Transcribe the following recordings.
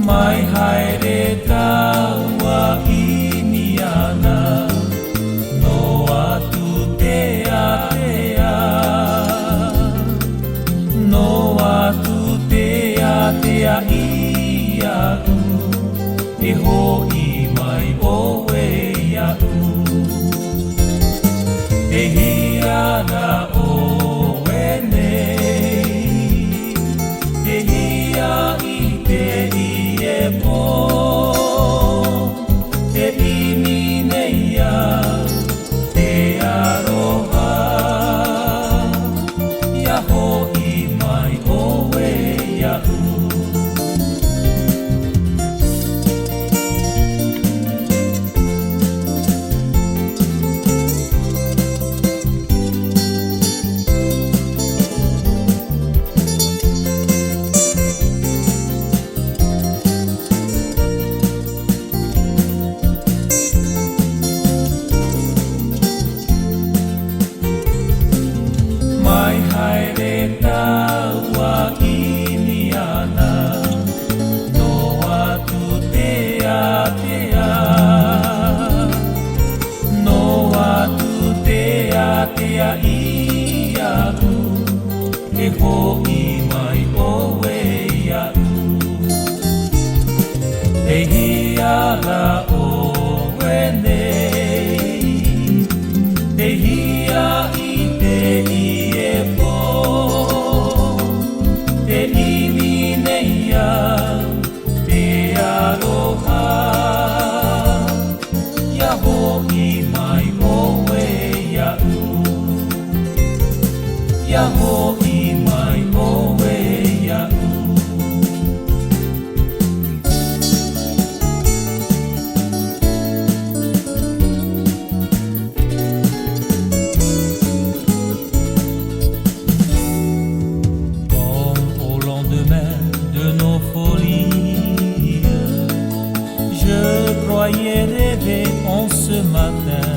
mai haere taua iniana no atu te atea no atu te atea iau e hoi mai oe iau e hiana oe nei e hia i te ie po te imi neia te aroha ia hoi mai oe iau Tea iau e hoi mai oe iau e hiara oe nei e hia i te ie po te imi neia te aroha ia hoi mai oe iau ia hoi mai oe iau Comme au lendemain de nos folies je croyais rêver en ce matin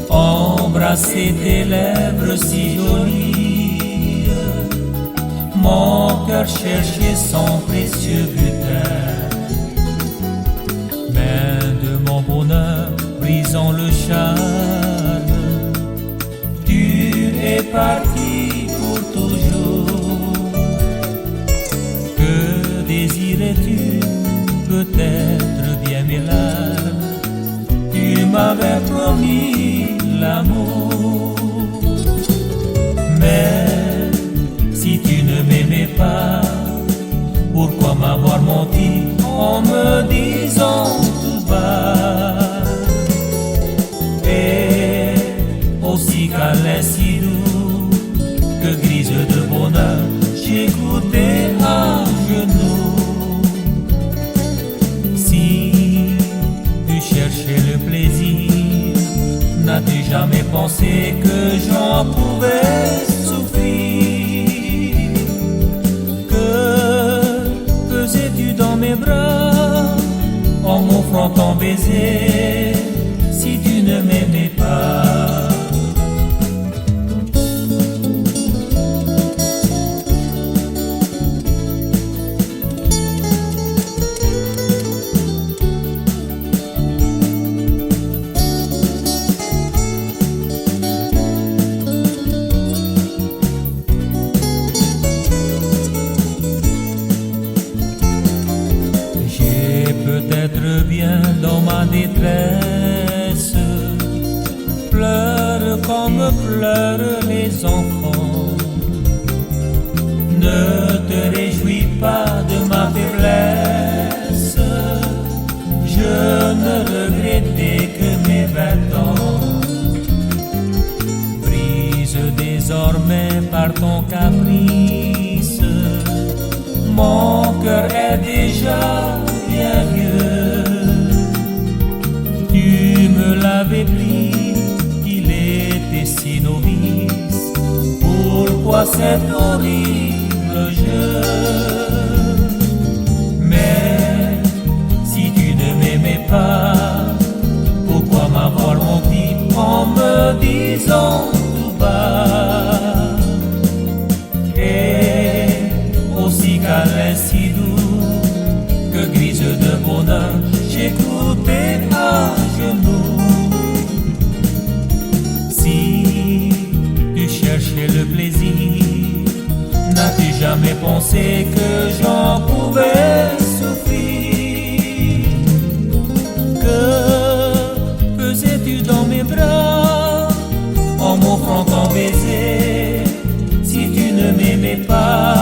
embrasser tes lèvres si jolies mon cœur cherchait son précieux butin mais de mon bonheur brisant le charme tu es parti pour toujours que désirais-tu peut-être bien mes larmes tu m'avais promis l'amour mais si tu ne m'aimais pas pourquoi m'avoir menti en me disant tout bas et aussi câlin si doux que grise de bonheur j'écoutais à genoux si tu cherchais le plaisir n'as-tu jamais pensé que j'en pouvais souffrir que faisais-tu dans mes bras en m'offrant ton baiser si tu ne m'aimais pas peut-être bien dans ma détresse pleure comme pleurent les enfants ne te réjouis pas de ma faiblesse je ne regrettais que mes 20 ans prise désormais par ton caprice mon cœur est déjà bien vieux tu me l'avais pris qu'il était si novice pourquoi cet horrible jeu mais si tu ne m'aimais pas pourquoi m'avoir menti en me disant tout bas et aussi câlin si doux plaisir. N'as-tu jamais pensé que j'en pouvais souffrir? Que faisais-tu dans mes bras en m'offrant ton baiser? Si tu ne m'aimais pas,